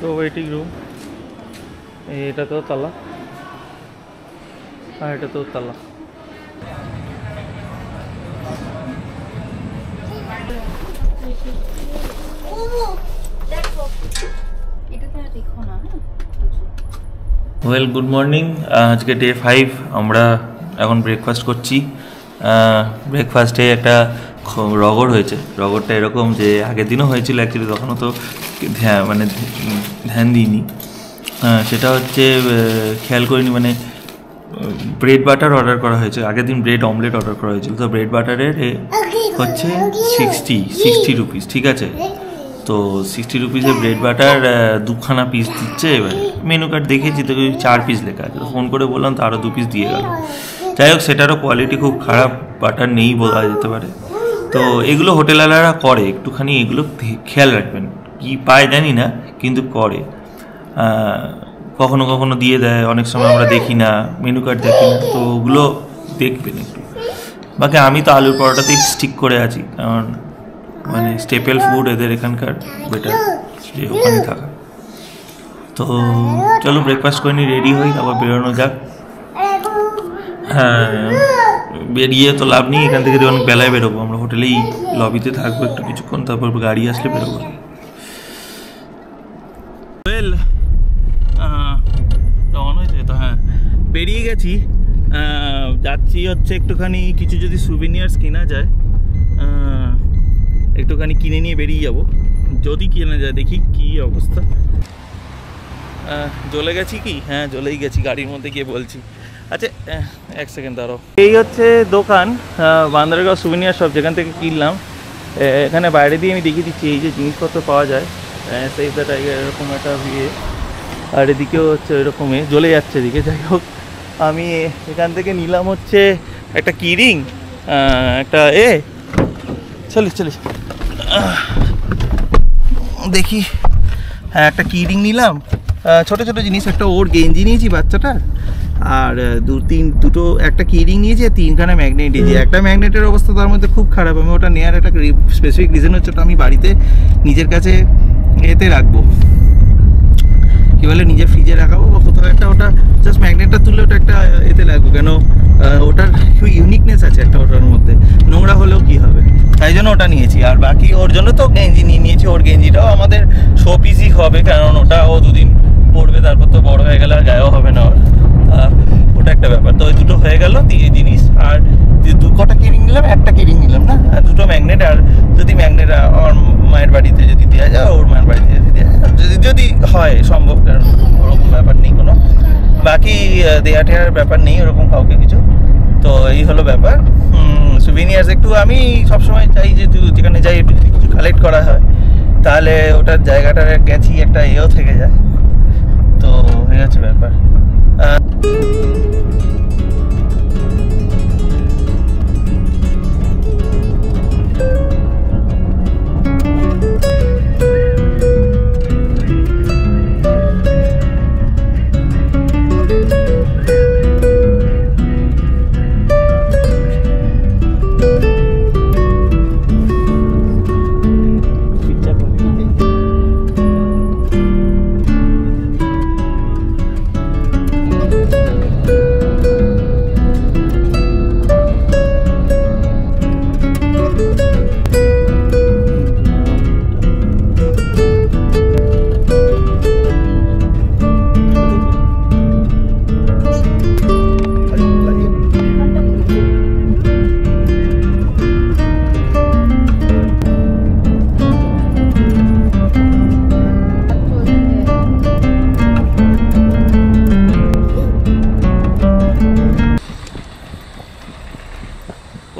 দুটো waiting room, এটা তো তালা আর এটা তো তালা। Well, good morning. আজকে ডে 5, আমরা এখন ব্রেকফাস্ট করছি। ব্রেকফাস্টে একটা রগর হয়েছে। রগরটা এরকম যে আগের দিনও হয়েছিল অ্যাকচুয়ালি, তখনও তো ধ্যান দিইনি। সেটা হচ্ছে খেয়াল করিনি, মানে ব্রেড বাটার অর্ডার করা হয়েছে। আগের দিন ব্রেড অমলেট অর্ডার করা হয়েছিল, তো ব্রেড বাটারের হচ্ছে 60 রুপিস, ঠিক আছে? তো 60 রুপিসের ব্রেড বাটার 2খানা পিস দিচ্ছে। এবার মেনু কার্ড দেখেছি তো 4 পিস লেখা আছে, ফোন করে বললাম তো আরও 2 পিস দিয়ে গেল। যাই হোক, সেটারও কোয়ালিটি খুব খারাপ, বাটার নেই বলা যেতে পারে। তো এগুলো হোটেলওয়ালারা করে, একটুখানি এগুলো খেয়াল রাখবেন। কি পায় জানি না, কিন্তু করে। কখনো কখনো দিয়ে দেয়, অনেক সময় আমরা দেখি না, মেনু কার্ড দেখি না, তো ওগুলো দেখবেন একটু। বাকি আমি তো আলুর পরোটাতেই স্টিক করে আছি, কারণ মানে স্টেপল ফুড এদের এখানকার, বেটার যে ওখানে থাকা। তো চলো ব্রেকফাস্ট করে নি, রেডি হই, তারপর বেরোনো যাক। হ্যাঁ, বেরিয়ে তো লাভ নেই, এখান থেকে অনেক বেলায় বেরোবো। আমরা হোটেলেই লবিতে থাকবো একটু কিছুক্ষণ, তারপর গাড়ি আসলে বেরোবো। অন হয়েছে তো? হ্যাঁ, বেরিয়ে গেছি। যাচ্ছি হচ্ছে একটুখানি কিছু যদি সুভিনিয়ার্স কেনা যায়, একটুখানি কিনে নিয়ে বেরিয়ে যাব, যদি কেনা যায়। দেখি কি অবস্থা। চলে গেছি কি? হ্যাঁ, চলেই গেছি, গাড়ির মধ্যে গিয়ে বলছি। আচ্ছা, 1 সেকেন্ড দাঁড়াও। এই হচ্ছে দোকান, বান্দরগাঁও সুভিনিয়ার শপ, যেখান থেকে কিনলাম। এখানে বাইরে দিয়ে আমি দেখিয়ে দিচ্ছি এই যে জিনিসপত্র পাওয়া যায়, সেভ দ্য টাইগার এরকম একটা ইয়ে, আর এদিকেও হচ্ছে এরকমই জ্বলে যাচ্ছে এদিকে। যাই হোক, আমি এখান থেকে নিলাম হচ্ছে একটা কিরিং, একটা চলিস দেখি। হ্যাঁ, একটা কিরিং নিলাম, ছোটো ছোটো জিনিস। একটা ওর গেঞ্জি নিয়েছি বাচ্চাটার, আর দুটো একটা কিরিং নিয়েছি, 3খানা ম্যাগনেট নিয়েছি। একটা ম্যাগনেটের অবস্থা তার মধ্যে খুব খারাপ। আমি ওটা নেওয়ার একটা স্পেসিফিক রিজন হচ্ছে, ওটা আমি বাড়িতে নিজের কাছে এতে রাখবো, কী বলে, নিজের ফ্রিজে রাখাবো বা কোথাও একটা। ওটা জাস্ট ম্যাগনেটটা তুললে ওটা একটা এতে লাগবে, কেন ওটার খুব ইউনিকনেস আছে একটা, ওটার মধ্যে নোংরা হলেও কী হবে, তাই জন্য ওটা নিয়েছি। আর বাকি ওর জন্য তো গেঞ্জি নিয়েছি। ওর গেঞ্জিটাও আমাদের শো পিসই হবে, কারণ ওটা ও 2 দিন পরবে, তারপর তো বড় হয়ে গেলে আর গায়েও হবে না। ওটা একটা ব্যাপার। তো ওই দুটো হয়ে গেল জিনিস। আর কটা কিরিং নিলাম, একটা কিরিং নিলাম না, আর 2টো ম্যাগনেট। আর যদি ম্যাগনেট আমার মায়ের বাড়িতে যদি দেওয়া যায়, ওর মায়ের বাড়িতে যদি দেওয়া যায়, যদি হয় সম্ভব, কারণ ওরকম ব্যাপার নেই কোনো, বাকি দেয়া টেয়ার ব্যাপার নেই ওরকম কাউকে কিছু। তো এই হলো ব্যাপার। সুভিনিয়ার্স একটু আমি সবসময় চাই যে যেখানে যাই একটু যদি কিছু কালেক্ট করা হয়, তাহলে ওটার জায়গাটার গেছি একটা এও থেকে যায়। তো এই হচ্ছে ব্যাপার।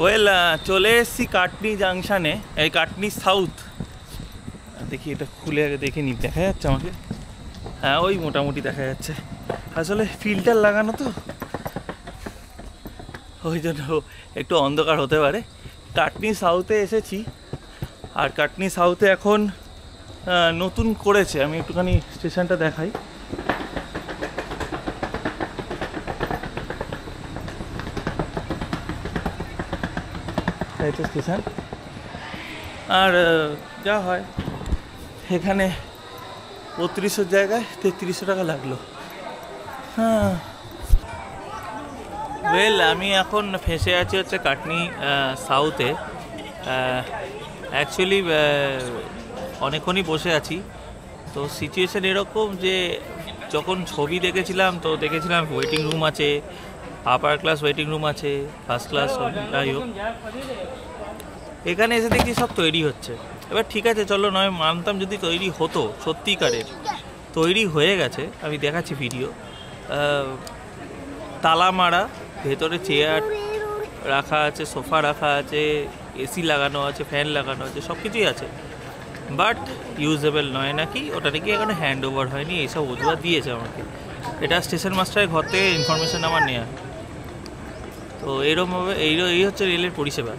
ওয়েল, চলে এসেছি কাটনি জাংশনে, এই কাটনি সাউথ। দেখি এটা খুলে আগে দেখে নি, দেখা যাচ্ছে আমাকে? হ্যাঁ, ওই মোটামুটি দেখা যাচ্ছে। আসলে ফিল্টার লাগানো তো, ওই জন্য একটু অন্ধকার হতে পারে। কাটনি সাউথে এসেছি, আর কাটনি সাউথে এখন নতুন করেছে। আমি একটুখানি স্টেশনটা দেখাই। এটা স্টেশন। আর যা হয় এখানে 3200 জায়গায় 3300 টাকা লাগলো। হ্যাঁ ওয়েল, আমি এখন ফেঁসে আছি হচ্ছে কাটনি সাউথে। অ্যাকচুয়ালি অনেকক্ষণই বসে আছি। তো সিচুয়েশান এরকম যে যখন ছবি দেখেছিলাম তো দেখেছিলাম ওয়েটিং রুম আছে, আপার ক্লাস ওয়েটিং রুম আছে, ফার্স্ট ক্লাস, যাই হোক। এখানে এসে দেখছি সব তৈরি হচ্ছে। এবার ঠিক আছে চলো, নয় মানতাম যদি তৈরি হতো, সত্যিকারের তৈরি হয়ে গেছে। আমি দেখাচ্ছি ভিডিও। তালা মারা, ভেতরে চেয়ার রাখা আছে, সোফা রাখা আছে, এসি লাগানো আছে, ফ্যান লাগানো আছে, সব কিছুই আছে, বাট ইউজেবল নয় নাকি, ওটা নাকি এখানে হ্যান্ড ওভার হয়নি, এইসব অজুহাত দিয়েছে আমাকে। এটা স্টেশন মাস্টারের ঘর থেকে ইনফরমেশান আমার নেওয়া। তো এইরকমভাবে এই হচ্ছে রেলের পরিষেবা।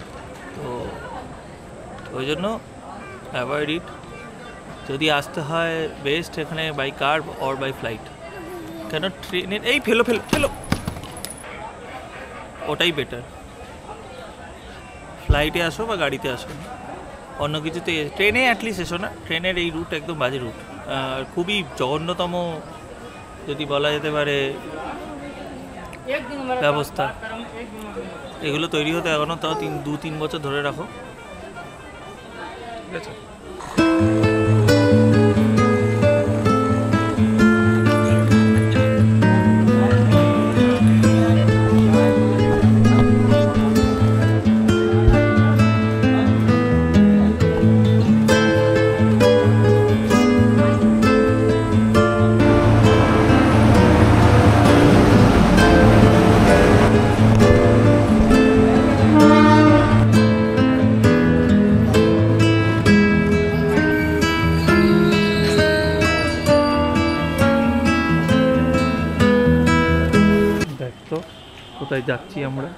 তো ওই জন্য অ্যাভয়েড ইট। যদি আসতে হয় বেস্ট এখানে by car or by flight. কেন ট্রেনের এই ফেলো ওটাই বেটার। ফ্লাইটে আসো বা গাড়িতে আসো, অন্য কিছুতে ট্রেনে অ্যাটলিস্ট এসো না। ট্রেনের এই রুট একদম বাজে রুট, আর খুবই জঘন্যতম যদি বলা যেতে পারে ব্যবস্থা। এগুলো তৈরি হতে এখনও তাও 2-3 বছর ধরে রাখো, ঠিক আছে। কোথায় যাচ্ছি আমরা?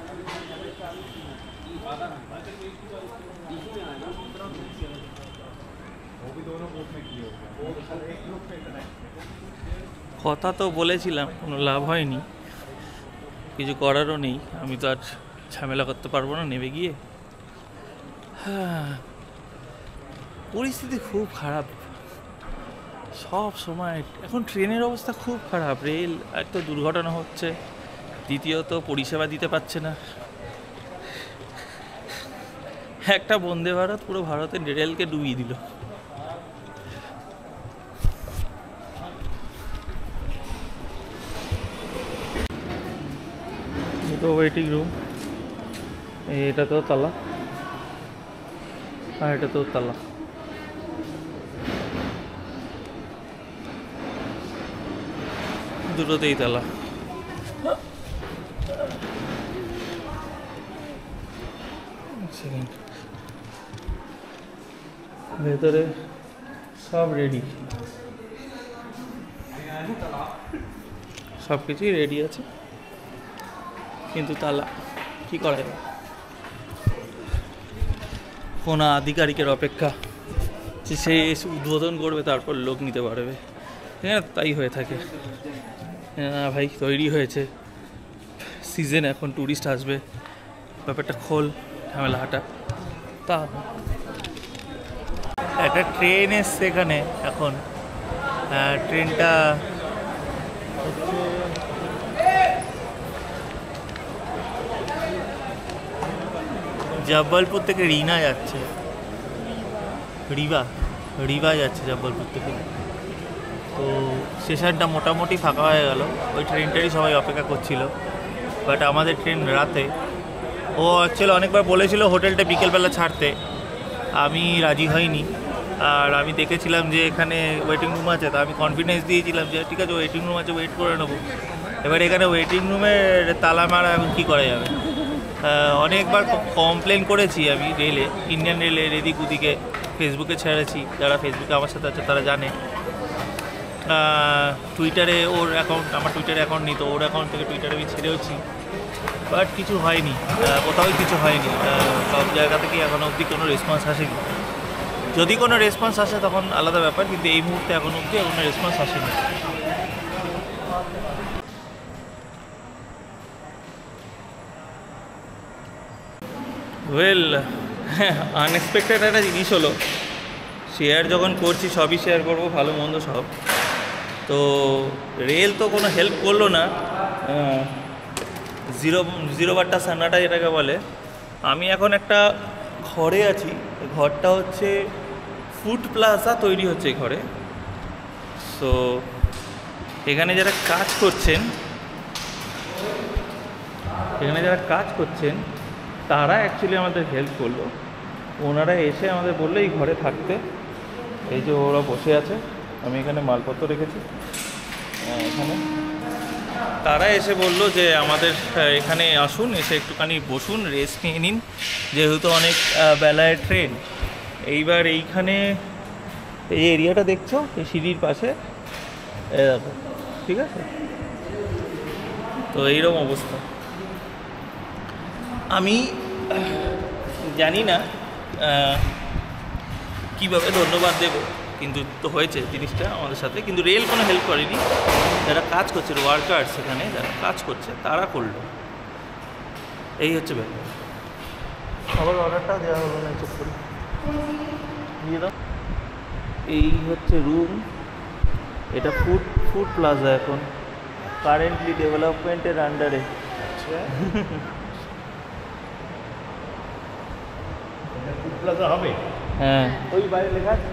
কথা তো বলেছিলাম, কোনো লাভ হয়নি, কিছু করারও নেই। আমি তো আর ঝামেলা করতে পারবো না নেমে গিয়ে। হ্যাঁ, পরিস্থিতি খুব খারাপ সব সময়। এখন ট্রেনের অবস্থা খুব খারাপ। রেল এক তো দুর্ঘটনা হচ্ছে, দ্বিতীয়ত পরিষেবা দিতে পারছে না। একটা বন্দে ভারত পুরো ভারতের রেলকে ডুবিয়ে দিল। দুটো ওয়েটিং রুম, এটা তো তালা আর এটা তো তালা। দুটোতেই তালা। ভেতরে সব রেডি, সব কিছুই রেডি আছে, কিন্তু তালা কি করা যাবে? কোনো আধিকারিকের অপেক্ষা যে সে এসে উদ্বোধন করবে, তারপর লোক নিতে পারবে। হ্যাঁ, তাই হয়ে থাকে। হ্যাঁ ভাই, তৈরি হয়েছে, সিজন এখন, ট্যুরিস্ট আসবে, ব্যাপারটা খোল, ঝামেলা হাঁটা। তা একটা ট্রেন এসছে এখানে এখন। ট্রেনটা জব্বলপুর থেকে রিনা যাচ্ছে, রিবা যাচ্ছে জব্বলপুর থেকে। তো স্টেশনটা মোটামুটি ফাঁকা হয়ে গেল, ওই ট্রেনটারই সবাই অপেক্ষা করছিল। বাট আমাদের ট্রেন রাতে। ও অ্যাকচুয়ালি অনেকবার বলেছিল হোটেলটা বিকেলবেলা ছাড়তে, আমি রাজি হইনি। আর আমি দেখেছিলাম যে এখানে ওয়েটিং রুম আছে, তো আমি কনফিডেন্স দিয়েছিলাম যে ঠিক আছে ওয়েটিং রুম আছে, ওয়েট করে নেবো। এবার এখানে ওয়েটিং রুমের তালা মারা, এখন কী করা যাবে? অনেকবার কমপ্লেন করেছি আমি রেলে, ইন্ডিয়ান রেলের এদিক ওদিকে, ফেসবুকে ছেড়েছি। যারা ফেসবুকে আমার সাথে আছে তারা জানে। টুইটারে ওর অ্যাকাউন্ট, আমার টুইটারে অ্যাকাউন্ট নেই, তো ওর অ্যাকাউন্ট থেকে টুইটারে আমি ছেড়েওছি, বাট কিছু হয়নি, কোথাওই কিছু হয়নি। সব জায়গা থেকে এখনও অবধি কোনো রেসপন্স আসেনি। যদি কোনো রেসপন্স আসে তখন আলাদা ব্যাপার, কিন্তু এই মুহূর্তে এখন অবধি কোনো রেসপন্স আসেনি। ওয়েল, আনএক্সপেক্টেড একটা জিনিস হলো, শেয়ার যখন করছি সবই শেয়ার করবো, ভালো মন্দ সব। তো রেল তো কোনো হেল্প করলো না, জিরো বাট্টা সান্নাটা যেটাকে বলে। আমি এখন একটা ঘরে আছি, ঘরটা হচ্ছে ফুড প্লাজা তৈরি হচ্ছে এই ঘরে। সো এখানে যারা কাজ করছেন তারা অ্যাকচুয়ালি আমাদের হেল্প করলো। ওনারা এসে আমাদের বললো এই ঘরে থাকতে। এই যে ওরা বসে আছে, আমি এখানে মালপত্র রেখেছি এখানে। তারা এসে বললো যে আমাদের এখানে আসুন, এসে একটুখানি বসুন, রেস্ট নিয়ে নিন, যেহেতু অনেক বেলায় ট্রেন। এইবার এইখানে এই এরিয়াটা দেখছো, এই সিঁড়ির পাশে, ঠিক আছে? তো এইরকম অবস্থা। আমি জানি না কীভাবে ধন্যবাদ দেব, কিন্তু তো হয়েছে জিনিসটা আমাদের সাথে। কিন্তু রেল কোনো হেল্প করেনি, যারা কাজ করছে, ওয়ার্কার্স এখানে যারা কাজ করছে তারা করলো। এই হচ্ছে ব্যাপার। আবার অর্ডারটা দেওয়া হলো না, চেক করে দিয়ে দাও। এই হচ্ছে রুম, এটা ফুড প্লাজা এখন কারেন্টলি ডেভেলপমেন্টের আন্ডারে। হবে, হ্যাঁ ওই বাইরে লেখা আছে।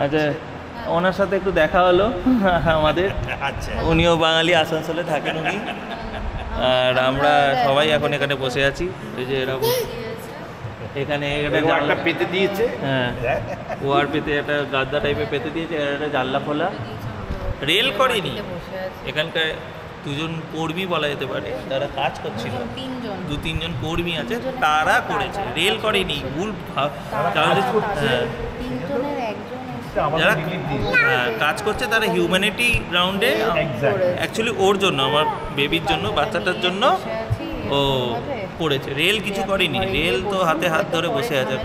আচ্ছা, ওনার সাথে একটু দেখা হলো আমাদের। আচ্ছা, উনিও বাঙালি, আসানসোলে থাকেন উনি। আর আমরা সবাই এখন এখানে বসে আছি। এই যে এরা এখানে একটা পেতে দিয়েছে, হ্যাঁ ওয়ার পেতে, একটা গাদ্দা টাইপের পেতে দিয়েছে, একটা জানলা খোলা। রেল করেনি, এখানকার দুজন কর্মী বলা যেতে পারে, যারা কাজ করছিল, 2-3 জন কর্মী আছে, তারা করেছে, রেল করেনি। ভুল যারা কাজ করছে তারা হিউম্যানিটি গ্রাউন্ডে, অ্যাকচুয়ালি ওর জন্য, আমার বেবির জন্য, বাচ্চাটার জন্য ও করেছে। রেল কিছু করেনি, রেল তো হাতে হাত ধরে বসে আছে।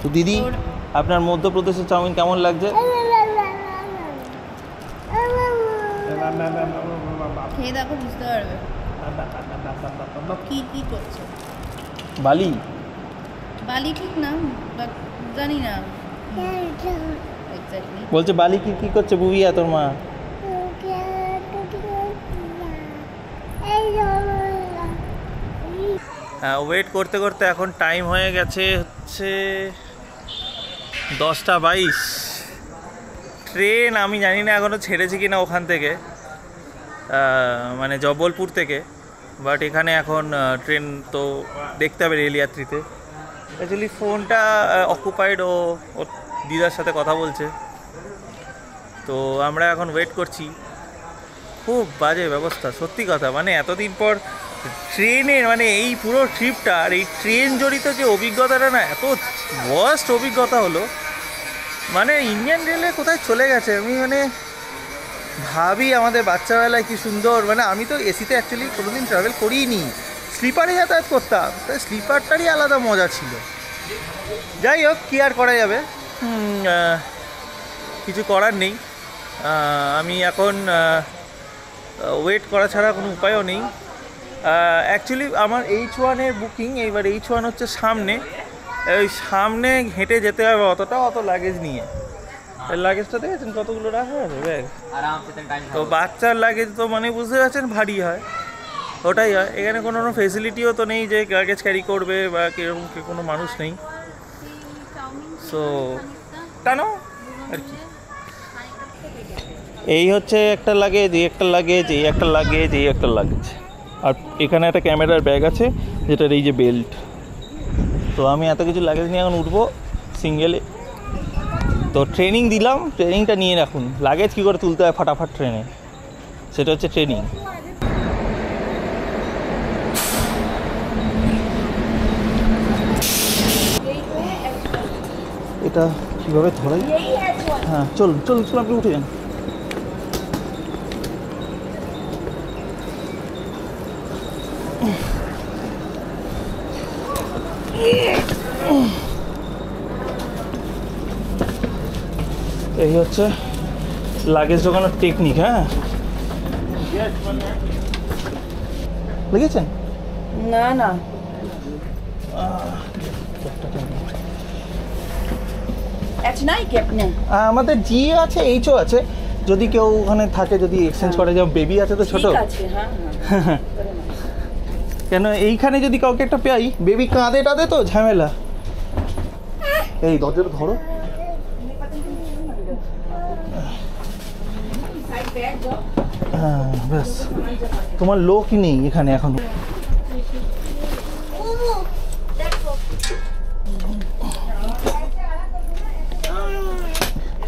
তো দিদি, আপনার মধ্যপ্রদেশের চাউমিন কেমন লাগছে? খেয়ে দেখো, বুঝতে পারবে কি কি করছে। বালি ঠিক না, বাট জানি না এক্স্যাক্টলি। বলছে বালি কি করছে বুবিয়া তোর মা? হ্যাঁ, ওয়েট করতে করতে এখন টাইম হয়ে গেছে হচ্ছে 10:22। ট্রেন আমি জানি না এখনও ছেড়েছি কি না ওখান থেকে, মানে জব্বলপুর থেকে। বাট এখানে এখন ট্রেন তো দেখতে হবে রেল যাত্রীতে। অ্যাকচুয়ালি ফোনটা অকুপাইড, ও ওর দিদার সাথে কথা বলছে। তো আমরা এখন ওয়েট করছি। খুব বাজে ব্যবস্থা, সত্যি কথা। মানে এতদিন পর ট্রেনের, মানে এই পুরো ট্রিপটা আর এই ট্রেন জড়িত যে অভিজ্ঞতাটা না, এত ওয়ার্স্ট অভিজ্ঞতা হলো। মানে ইন্ডিয়ান রেলে কোথায় চলে গেছে। আমি মানে ভাবি আমাদের বাচ্চাবেলায় কি সুন্দর, মানে আমি তো এসিতে অ্যাকচুয়ালি কোনোদিন ট্রাভেল করিনি, স্লিপারে যাতায়াত করতাম। তাই স্লিপারটারই আলাদা মজা ছিল। যাই হোক, কী আর করা যাবে, কিছু করার নেই। আমি এখন ওয়েট করা ছাড়া কোনো উপায়ও নেই। অ্যাকচুয়ালি আমার H1-এর বুকিং, এইবার H1 হচ্ছে সামনে, ওই সামনে হেঁটে যেতে হবে অত লাগেজ নিয়ে। লাগেজটা দেখেছেন কতগুলো রাখা আছে ব্যাগ, তো বাচ্চার লাগেজ তো মানে বুঝতে পারছেন ভারী হয়, ওটাই হয়। এখানে কোনো ফেসিলিটিও তো নেই যে লাগেজ ক্যারি করবে বা কীরকম কোনো মানুষ নেই। সো কেন আর কি, এই হচ্ছে একটা লাগেজ, এই একটা লাগেজ, এই একটা লাগেজ, এই একটা লাগেজ। আর এখানে একটা ক্যামেরার ব্যাগ আছে, যেটার এই যে বেল্ট। তো আমি এত কিছু লাগেজ নিয়ে এখন উঠবো সিঙ্গেলে। তো ট্রেনিং দিলাম, ট্রেনিংটা নিয়ে রাখুন, লাগেজ কী করে তুলতে হয় ফাটাফাট ট্রেনে, সেটা হচ্ছে ট্রেনিং। এটা কীভাবে ধরাই? হ্যাঁ, চলুন আপনি উঠে যান। এই হচ্ছে লাগেজ ঢোকানোর টেকনিক। হ্যাঁ, লিখেছেন? না H নাই কি আপনি? আমাদের জি আছে, এইচও আছে, যদি কেউ ওখানে থাকে, যদি এক্সচেঞ্জ করে, যেমন বেবি আছে তো ছোট। ঠিক আছে, হ্যাঁ। কেন এইখানে যদি কাউকে একটা পাই, বেবি কাঁদে টাদে তো ঝামেলা। এই দরজাটা ধরো। হ্যাঁ ব্যাস, তোমার লোকই নেই এখানে এখন।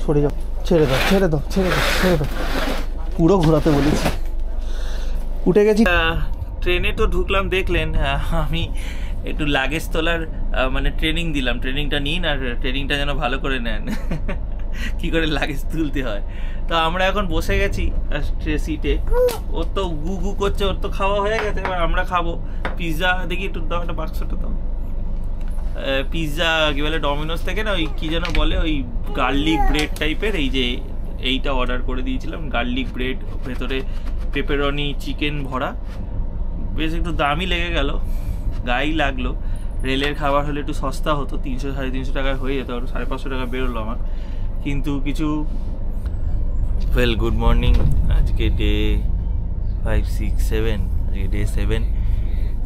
সরে যাও, ছেড়ে দাও, ছেড়ে দাও, ছেড়ে দাও, ছেড়ে দাও। পুরো ঘোরাতে বলেছি। উঠে গেছি। ট্রেনে তো ঢুকলাম, দেখলেন আমি একটু লাগেজ তোলার মানে ট্রেনিং দিলাম। ট্রেনিংটা নিন, আর ট্রেনিংটা যেন ভালো করে নেন কি করে লাগেজ তুলতে হয়। তো আমরা এখন বসে গেছি সিটে। ওর তো গু গু করছে, ওর তো খাওয়া হয়ে গেছে, এবার আমরা খাবো। পিৎজা দেখি একটু দাও, একটা বাক্সটা দাও। পিৎজা কি বলে ডমিনোস থেকে না, ওই কি যেন বলে, ওই গার্লিক ব্রেড টাইপের, এই যে এইটা অর্ডার করে দিয়েছিলাম। গার্লিক ব্রেড, ভেতরে পেপারনি চিকেন ভরা। বেশ একটু দামই লেগে গেল, গায়েই লাগলো। রেলের খাবার হলে একটু সস্তা হতো, 300-350 টাকায় হয়ে যেত, আর 550 টাকা বেরোলো আমার। কিন্তু কিছু ওয়েল, গুড মর্নিং। আজকে ডে 5, 6, 7, আজকে ডে 7।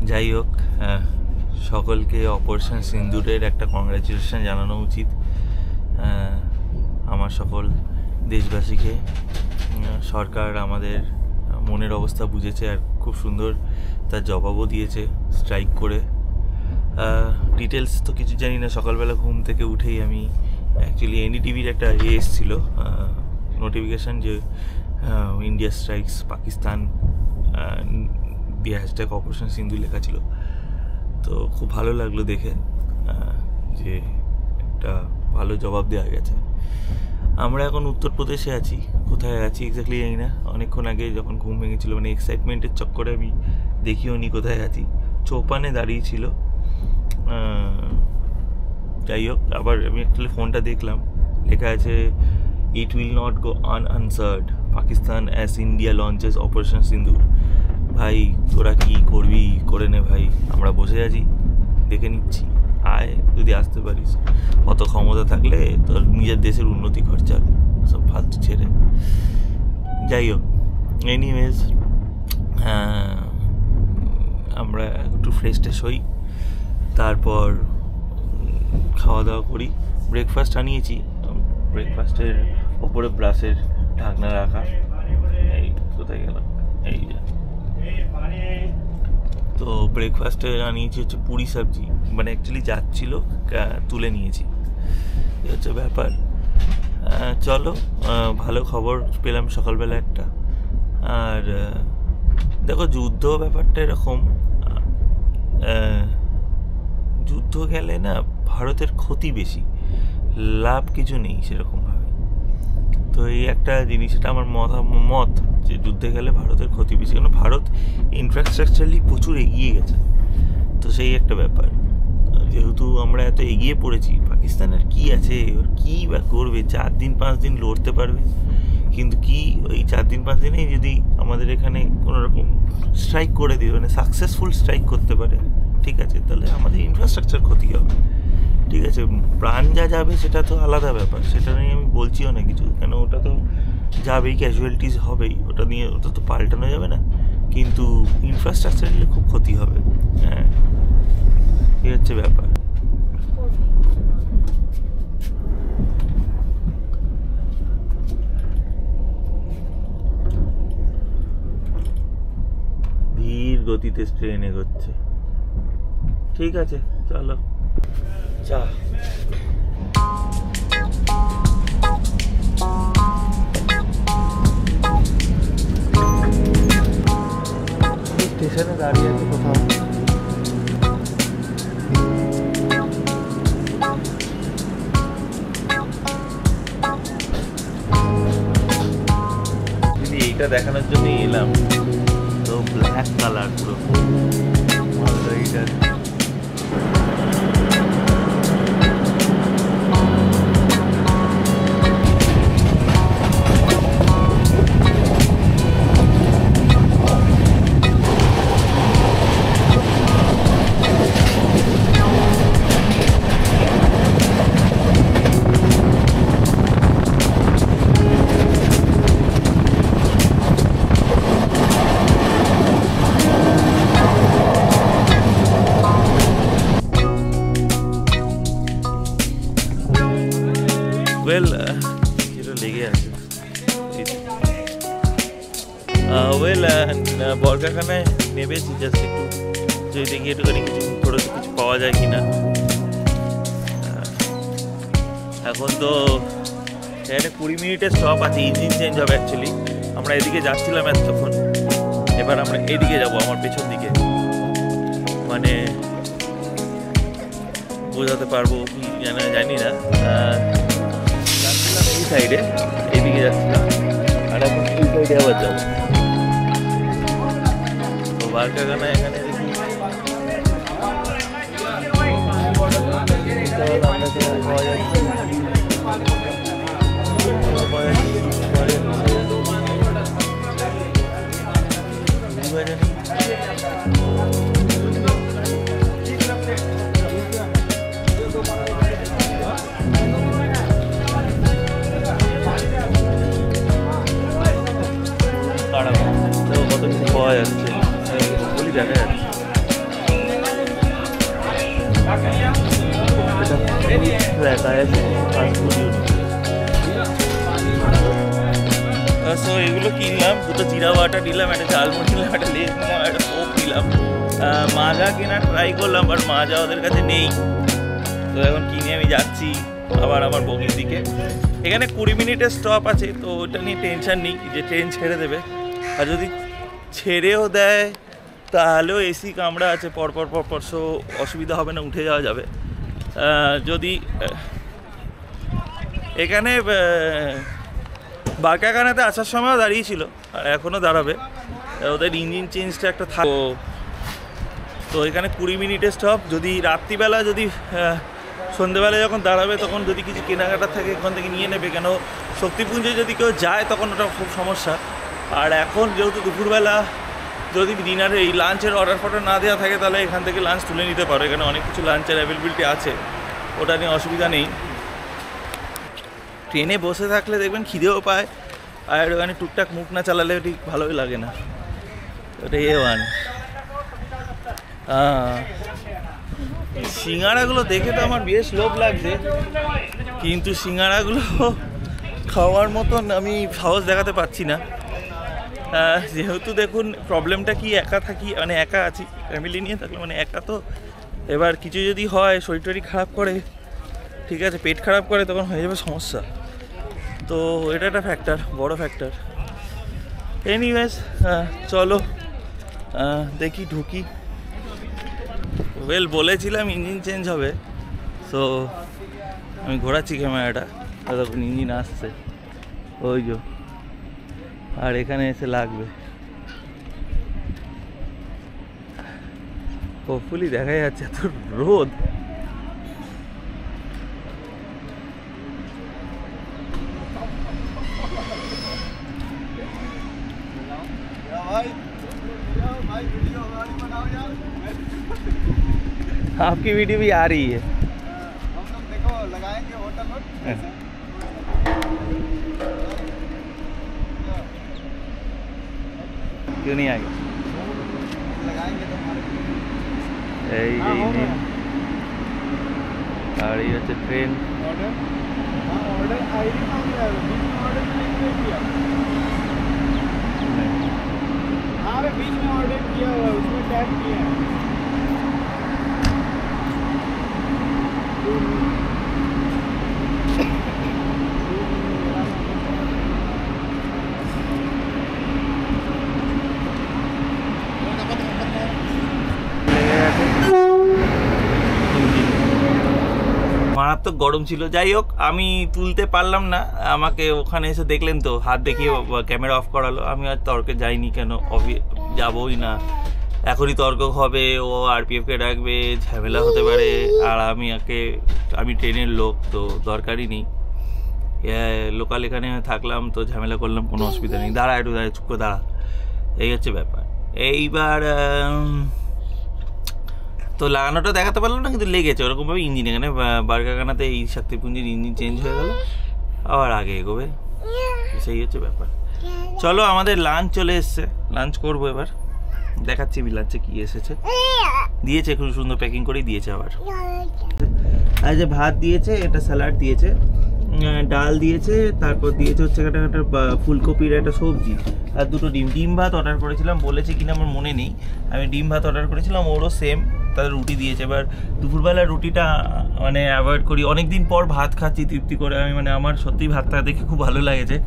যাই হোক, সকলকে অপারেশন সিন্দুরের একটা কংগ্রাচুলেশন জানানো উচিত। আমার সকল দেশবাসীকে। সরকার আমাদের মনের অবস্থা বুঝেছে, আর খুব সুন্দর তার জবাবও দিয়েছে স্ট্রাইক করে। ডিটেলস তো কিছু জানি না। সকালবেলা ঘুম থেকে উঠেই আমি অ্যাকচুয়ালি এনডিটিভির একটা এসেছিলো নোটিফিকেশান যে ইন্ডিয়া স্ট্রাইকস পাকিস্তান দিয়ে হ্যাশট্যাগ অপারেশন সিন্ধু লেখা ছিল। তো খুব ভালো লাগলো দেখে যে একটা ভালো জবাব দেওয়া গেছে। আমরা এখন উত্তরপ্রদেশে আছি, কোথায় আছি এক্স্যাক্টলি জানি না। অনেকক্ষণ আগে যখন ঘুম ভেঙেছিল, মানে এক্সাইটমেন্টের চক্করে আমি দেখিও নি কোথায় আছি। চৌপানে দাঁড়িয়েছিল। যাই হোক, আবার আমি অ্যাকচুয়ালি ফোনটা দেখলাম, লেখা আছে it will not go unanswered, Pakistan as India launches operation Sindoor. ভাই তোরা কি করবি করে নে ভাই, আমরা বসে আছি, দেখে নিচ্ছি। আয় যদি আসতে পারিস, অত ক্ষমতা থাকলে তোর নিজের দেশের উন্নতি খরচা সব ফালতু ছেড়ে। যাই হোক, এনিওয়েজ আমরা একটু ফ্রেশ ট্রেশ হই, তারপর খাওয়া দাওয়া করি। ব্রেকফাস্ট আনিয়েছি, ব্রেকফাস্টের ওপরে ব্রাশের ঢাকনা রাখা। এই কোথায় গেল, এই যে। তো ব্রেকফাস্টে আনিয়েছি হচ্ছে পুরি সবজি, মানে অ্যাকচুয়ালি যাচ্ছিল তুলে নিয়েছি, এই হচ্ছে ব্যাপার। চলো, ভালো খবর পেলাম সকালবেলা একটা। আর দেখো, যুদ্ধ ব্যাপারটা এরকম, যুদ্ধ গেলে না ভারতের ক্ষতি বেশি, লাভ কিছু নেই সেরকমভাবে। তো এই একটা জিনিস, এটা আমার মত যে যুদ্ধে গেলে ভারতের ক্ষতি বেশি, কারণ ভারত ইনফ্রাস্ট্রাকচারালি প্রচুর এগিয়ে গেছে। তো সেই একটা ব্যাপার, যেহেতু আমরা এত এগিয়ে পড়েছি, পাকিস্তানের কি আছে, ওর কী বা করবে? 4 দিন 5 দিন লড়তে পারবে, কিন্তু কি ওই 4 দিন 5 দিনেই যদি আমাদের এখানে কোনোরকম স্ট্রাইক করে দিবে, মানে সাকসেসফুল স্ট্রাইক করতে পারে, ঠিক আছে, তাহলে আমাদের ইনফ্রাস্ট্রাকচার ক্ষতি হবে। ঠিক আছে, প্রাণ যা যাবে সেটা তো আলাদা ব্যাপার, সেটা নিয়ে আমি বলছিও না কিছু, কেন ওটা তো যাবেই, ক্যাজুয়ালিটিস হবেই, ওটা নিয়ে ওটা তো পাল্টানো যাবে না। কিন্তু ইনফ্রাস্ট্রাকচারে খুব ক্ষতি হবে। হ্যাঁ, এই হচ্ছে ব্যাপার। ধীর গতিতে ট্রেন এগোচ্ছে। ঠিক আছে, চলো চা। স্টেশনে দাঁড়িয়ে আছে কোথাও। এইটা দেখানোর জন্য এলাম, তো ব্ল্যাক কালার পুরো ভালো। এইটা এসেছি জাস্ট একটু যদি দেখি একটুখানি কিছু ছোটো কিছু পাওয়া যায় কি না। এখন তো একটা 20 মিনিটের স্টপ আছে, ইঞ্জিন চেঞ্জ হবে অ্যাকচুয়ালি। আমরা এদিকে যাচ্ছিলাম এতক্ষণ, এবার আমরা এদিকে যাব, আমার পেছন দিকে, মানে বোঝাতে পারবো কি জানি না। যাচ্ছিলাম এই সাইডে, এইদিকে যাচ্ছিলাম, আর এখন এই সাইডে আবার যাবো। তো বারকাগানা এখানে দেখি পাওয়া যাচ্ছে। কত কিছু পাওয়া যাচ্ছে বলি, দেখা যাচ্ছে। সো এগুলো কিনলাম, দুটো জিরা ওয়াটার নিলাম, একটা ঝালমুড়ি নিলাম, একটা লেজ নিলাম, একটা কোক নিলাম। মাজা কেনার ট্রাই করলাম, বাট মাজা ওদের কাছে নেই। তো এখন কিনে আমি যাচ্ছি আবার আমার বগির দিকে। এখানে 20 মিনিটের স্টপ আছে, তো ওটা নিয়ে টেনশন নেই যে ট্রেন ছেড়ে দেবে। আর যদি ছেড়েও দেয় তাহলেও এসি কামরা আছে পরপর, সো অসুবিধা হবে না, উঠে যাওয়া যাবে। যদি এখানে বারকাগানাতে আসার সময়ও দাঁড়িয়েছিল, আর এখনও দাঁড়াবে, ওদের ইঞ্জিন চেঞ্জটা একটা থাকো। তো এখানে 20 মিনিটের স্টপ। যদি রাত্রিবেলা, যদি সন্ধ্যেবেলা যখন দাঁড়াবে তখন যদি কিছু কেনাকাটা থাকে এখান থেকে নিয়ে নেবে, কেন শক্তিপুঞ্জে যদি কেউ যায় তখন ওটা খুব সমস্যা। আর এখন যেহেতু দুপুরবেলা যদি ডিনারে এই লাঞ্চের অর্ডার না দেওয়া থাকে তাহলে এখান থেকে লাঞ্চ তুলে নিতে পারো, এখানে অনেক কিছু লাঞ্চের অ্যাভেলেবিলিটি আছে, ওটা নিয়ে অসুবিধা নেই। ট্রেনে বসে থাকলে দেখবেন খিদেও পায়, আর ওখানে টুকটাক মুখ না চালালে ঠিক ভালোই লাগে না। ওটা A1 সিঙ্গাড়াগুলো দেখে তো আমার বেশ লোভ লাগছে, কিন্তু সিঙ্গাড়াগুলো খাওয়ার মতন আমি সাহস দেখাতে পারছি না। যেহেতু দেখুন প্রবলেমটা কি, একা থাকি, মানে একা আছি, ফ্যামিলি নিয়ে থাকলে মানে একা, তো এবার কিছু যদি হয়, শরীর টরীর খারাপ করে, ঠিক আছে, পেট খারাপ করে, তখন হয়ে যাবে সমস্যা। তো এটা একটা ফ্যাক্টর, বড় ফ্যাক্টর। এনিওয়েজ চলো দেখি ঢুকি। ওয়েল বলেছিলাম ইঞ্জিন চেঞ্জ হবে, সো আমি ঘোরাচ্ছি ক্যামেরাটা, তখন ইঞ্জিন আসছে ওই যে, আর এখানে এসে লাগবে, হোপফুলি দেখা যাচ্ছে। এত রোদ, आपकी वीडियो भी आ रही है। हम लोग देखो लगाएंगे होटल में, क्यों नहीं आई? लगाएंगे तो এই যে ইঞ্জিন, আর এই হচ্ছে ট্রেন। ऑर्डर, हाँ ऑर्डर आईडी मांग रहा है, बीच में ऑर्डर नहीं किया। हाँ अरे बीच में ऑर्डर किया हुआ है, उसमें टैग किया है। মারাত্মক গরম ছিল। যাই হোক, আমি তুলতে পারলাম না, আমাকে ওখানে এসে দেখলেন তো, হাত দেখিয়ে ক্যামেরা অফ করালো। আমি আর তর্কে যাইনি, কেন যাবই না, এখনই তর্ক হবে, ও আরপিএফকে ডাকবে, ঝামেলা হতে পারে, আর আমি ট্রেনের লোক, তো দরকারই নেই। লোকাল এখানে থাকলাম তো ঝামেলা করলাম, কোনো অসুবিধা নেই। দাঁড়া একটু, দাঁড়া, চুপ করে দাঁড়া, এই হচ্ছে ব্যাপার। এইবার তো লাগানোটা দেখাতে পারলাম না, কিন্তু লেগেছে ওরকমভাবে ইঞ্জিন। এখানে বারকাগানাতে এই শক্তিপুঞ্জের ইঞ্জিন চেঞ্জ হয়ে গেল, আবার আগে এগোবে, সেই হচ্ছে ব্যাপার। চলো, আমাদের লাঞ্চ চলে এসছে, লাঞ্চ করবো এবার, দেখাচ্ছি লাঞ্চে কি এসেছে। দিয়েছে খুব সুন্দর প্যাকিং করেই দিয়েছে। আবার আর যে ভাত দিয়েছে, এটা স্যালাড দিয়েছে, ডাল দিয়েছে, তারপর দিয়েছে হচ্ছে একটা ফুলকপির একটা সবজি আর দুটো ডিম ভাত অর্ডার করেছিলাম, বলেছে কিনা আমার মনে নেই। আমি ডিম ভাত অর্ডার করেছিলাম, ওরও সেম তাদের রুটি দিয়েছে। এবার দুপুরবেলা রুটিটা মানে অ্যাভয়েড করি, অনেকদিন পর ভাত খাচ্ছি তৃপ্তি করে আমি, মানে আমার সত্যি ভাতটা দেখে খুব ভালো লাগেছে।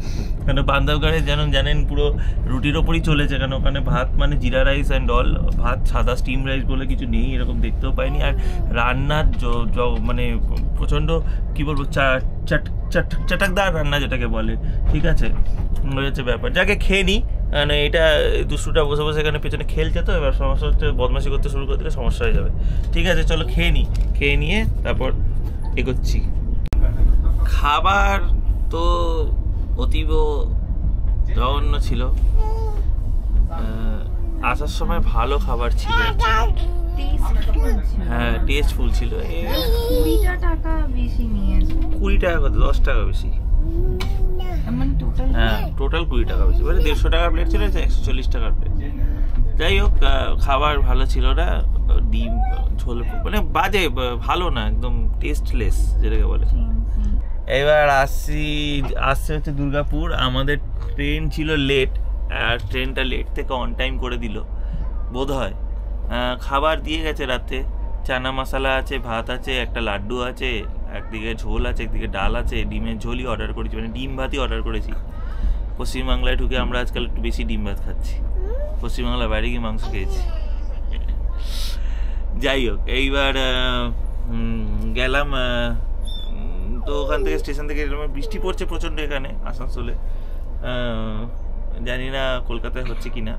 কেন বান্ধবগড়ে জানেন পুরো রুটির ওপরই চলেছে, কেন ওখানে ভাত মানে জিরা রাইস অ্যান্ড অল, ভাত সাদা স্টিম রাইস বলে কিছু নেই, এরকম দেখতেও পাইনি। আর রান্নার মানে প্রচণ্ড কী বলবো চটাকদার রান্না যেটাকে বলে, ঠিক আছে, ওই হচ্ছে ব্যাপার। যাকে খেয়ে নিই, মানে এটা দুষ্টুটা বসে বসে এখানে পেছনে খেলছে, তো এবার সমস্যা হচ্ছে বদমাশি করতে শুরু করে দিলে সমস্যা হয়ে যাবে। ঠিক আছে চলো খেয়ে নিই, খেয়ে নিয়ে তারপর এগোচ্ছি। খাবার তো অতীব জঘন্য ছিল, আসার সময় ভালো খাবার ছিল, হ্যাঁ টেস্টফুল ছিল। 20 টাকা বেশি নিয়েছে। 20 টাকা কত, 10 টাকা বেশি, হ্যাঁ টোটাল 20 টাকা বেশি। মানে 150 টাকার প্লেট ছিল, 140 টাকার প্লেট। যাই হোক খাবার ভালো ছিল না, ডিম ঝোল মানে বাজে, ভালো না, একদম টেস্টলেস যেটাকে বলে। এবার আসছে হচ্ছে দুর্গাপুর। আমাদের ট্রেন ছিল লেট, আর ট্রেনটা লেট থেকে অন টাইম করে দিল বোধ হয়। খাবার দিয়ে গেছে রাতে, চানা মশলা আছে, ভাত আছে, একটা লাড্ডু আছে, একদিকে ঝোল আছে, একদিকে ডাল আছে, ডিমের ঝোলই অর্ডার করেছি, মানে ডিম ভাতই অর্ডার করেছি। পশ্চিমবাংলায় ঢুকে আমরা আজকাল একটু বেশি ডিম ভাত খাচ্ছি, পশ্চিমবাংলার বাইরে গিয়ে মাংস খেয়েছি। যাই হোক এইবার গেলাম, তো ওখান থেকে স্টেশন থেকে বৃষ্টি পড়ছে প্রচণ্ড এখানে আসানসোলে, জানি না কলকাতায় হচ্ছে কি না।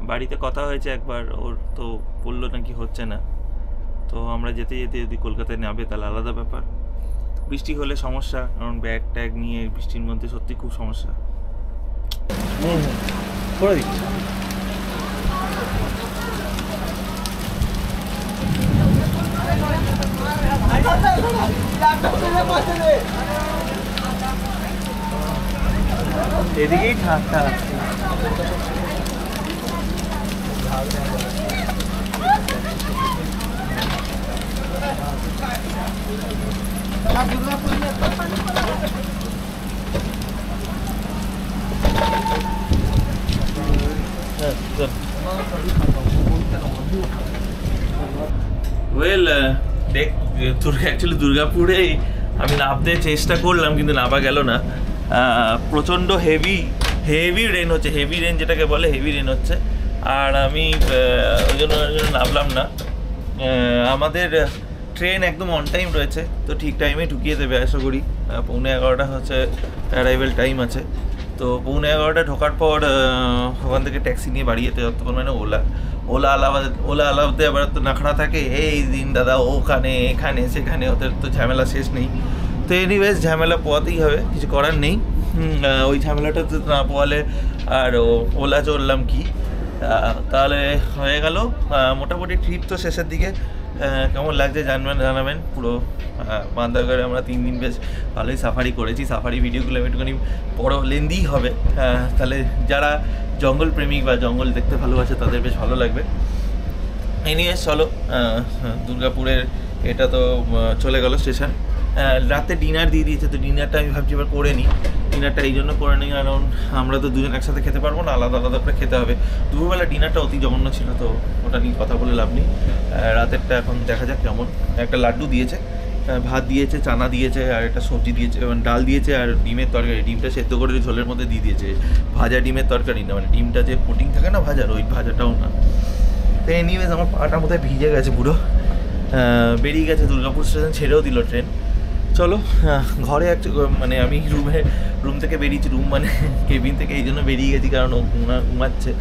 বাড়িতে কথা হয়েছে একবার, ওর তো বললো নাকি হচ্ছে না। তো আমরা যেতে যেতে যদি কলকাতায় নামবে তাহলে আলাদা ব্যাপার। বৃষ্টি হলে সমস্যা, কারণ ব্যাগ ট্যাগ নিয়ে বৃষ্টির মধ্যে সত্যি খুব সমস্যা। করে দিচ্ছি। এদিকেই ঠান্ডা আছে। ওয়েল দেখ, অ্যাকচুয়ালি দুর্গাপুরে আমি নামতে চেষ্টা করলাম কিন্তু নামা গেল না, প্রচণ্ড হেভি রেন হচ্ছে, হেভি রেন যেটাকে বলে হেভি রেন হচ্ছে, আর আমি ওই জন্য নামলাম না। আমাদের ট্রেন একদম অন টাইম রয়েছে, তো ঠিক টাইমে ঢুকিয়ে দেবে আশা করি। 11:15 হচ্ছে অ্যারাইভেল টাইম আছে, তো 11:15 ঢোকার পর ওখান থেকে ট্যাক্সি নিয়ে বাড়ি যেতে, যতক্ষণ মানে ওলা আলাদা আবার তো নাখড়া থাকে, এই দিন দাদা ওখানে এখানে সেখানে, ওদের তো ঝামেলা শেষ নেই। তো এনিওয়েজ ঝামেলা পোয়াতেই হবে, কিছু করার নেই। ওই ঝামেলাটা তো না পোয়ালে আর ওলা চললাম কি, তাহলে হয়ে গেল। মোটামুটি ট্রিপ তো শেষের দিকে, কেমন লাগছে জানাবেন। পুরো বান্দরবানে আমরা 3 দিন বেশ ভালোই সাফারি করেছি। সাফারি ভিডিওগুলো একটুখানি বড় লেন্দি হবে, তাহলে যারা জঙ্গল প্রেমিক বা জঙ্গল দেখতে ভালোবাসে তাদের বেশ ভালো লাগবে। এনিওয়েজ চলো, দুর্গাপুরের এটা তো চলে গেল স্টেশন। রাতে ডিনার দিয়ে দিয়েছে, তো ডিনারটা আমি ভাবছি এবার করে নিই। ডিনারটা এই জন্য করে নিই কারণ আমরা তো দুজন একসাথে খেতে পারবো না, আলাদা আলাদা করে খেতে হবে। দুপুরবেলা ডিনারটা অতি জঘন্য ছিল, তো ওটা নিয়ে কথা বলে লাভ নেই। রাতেরটা এখন দেখা যাক কেমন। একটা লাড্ডু দিয়েছে, ভাত দিয়েছে, চানা দিয়েছে, আর একটা সবজি দিয়েছে, ডাল দিয়েছে, আর ডিমের তরকারি। ডিমটা সেদ্ধ করে ঝোলের মধ্যে দিয়ে দিয়েছে, ভাজা ডিমের তরকারি না, মানে ডিমটা যে কোটিং থাকে না ভাজার, ওই ভাজাটাও না। তো এনিওয়েজ আমার পাটা মধ্যে ভিজে গেছে পুরো, বেরিয়ে গেছে। দুর্গাপুর স্টেশন ছেড়েও দিল ট্রেন। চলো ঘরে মানে আমি রুম থেকে বেরিয়েছি, রুম মানে কেবিন থেকে এই জন্য বেরিয়ে গেছি কারণ ও ঘুমাচ্ছে,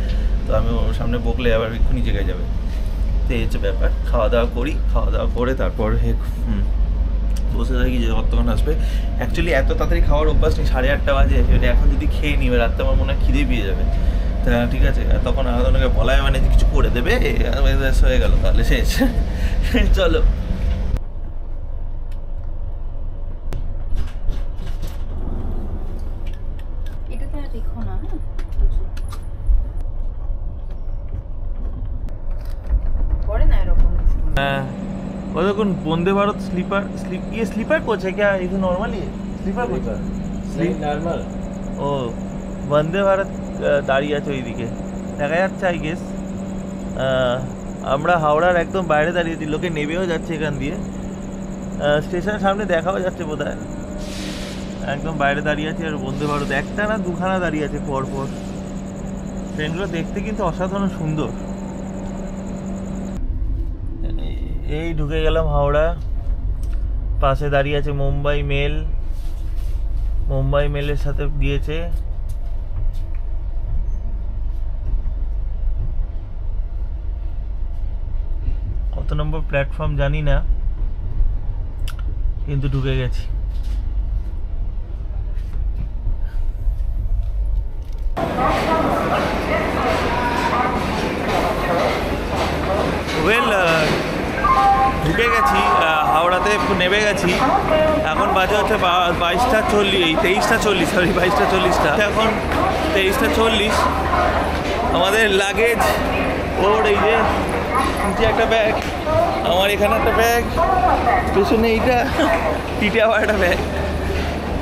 তো আমি ওর সামনে বকলে আবার এক্ষুনি জেগে যাবে। তো এই হচ্ছে ব্যাপার। খাওয়া দাওয়া করি, খাওয়া দাওয়া করে তারপর বসে থাকি যে কতক্ষণ আসবে। অ্যাকচুয়ালি এত তাড়াতাড়ি খাওয়ার অভ্যাস নেই, 8:30 বাজে, এখন যদি খেয়ে নিবে রাত্রে আমার মনে হয় খিদে পেয়ে যাবে। তা ঠিক আছে, তখন আমাদেরকে বলায় মানে কিছু করে দেবে, হয়ে গেল তাহলে শেষ। চলো वो देखो वंदे भारत स्लीपर करছে क्या? ये तो नॉर्मल ही है। স্লিপার নর্মাল ও বন্দে ভারত দাঁড়িয়ে আছে ওইদিকে দেখা যাচ্ছে আই গেস। আমরা হাওড়ার একদম বাইরে দাঁড়িয়েছি, লোকে নেবেও যাচ্ছে এখান দিয়ে, স্টেশনের সামনে দেখাও যাচ্ছে বোধ হয়। একদম বাইরে দাঁড়িয়ে আছে আর বন্দে ভারত একটা না দুখানা দাঁড়িয়ে আছে পরপর। ট্রেনগুলো দেখতে কিন্তু অসাধারণ সুন্দর। এই ঢুকে গেলাম হাওড়া, পাশে দাঁড়িয়ে আছে মুম্বাই মেল, মুম্বাই মেলের সাথে দিয়েছে। কত নম্বর প্ল্যাটফর্ম জানি না, কিন্তু ঢুকে গেছি। ঢুকে গেছি হাওড়াতে, নেমে গেছি। এখন বাজে হচ্ছে 23:40 সরি 22:40। এখন 23:40। আমাদের লাগেজ ওর এই যে নিচে একটা ব্যাগ, আমার এখানে একটা ব্যাগ, পেছনে এইটা, পিঠে আবার একটা ব্যাগ।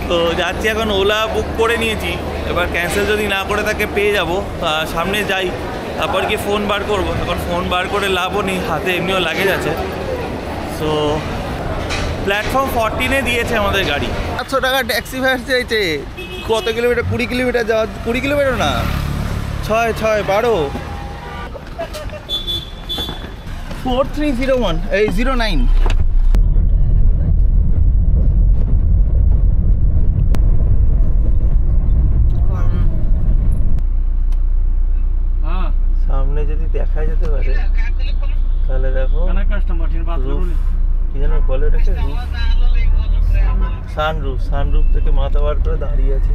তো যাচ্ছি এখন, ওলা বুক করে নিয়েছি, এবার ক্যান্সেল যদি না করে তাকে পেয়ে যাব। সামনে যাই, তারপর কি ফোন বার করবো। এখন ফোন বার করে লাভও নেই, হাতে এমনিও লাগেজ আছে। সো প্ল্যাটফর্ম 14-এ দিয়েছে আমাদের গাড়ি। 700 টাকা ট্যাক্সি ভাড়া চাইছে। কত কিলোমিটার? 20 কিলোমিটার যাওয়া। 20 কিলোমিটার না, 12 4301 এই 09। সামনে যদি দেখা যেতে পারে তাহলে দেখো কি যেন বলে ওটাকে, সানরুফ থেকে মাথা বার করে দাঁড়িয়ে আছে।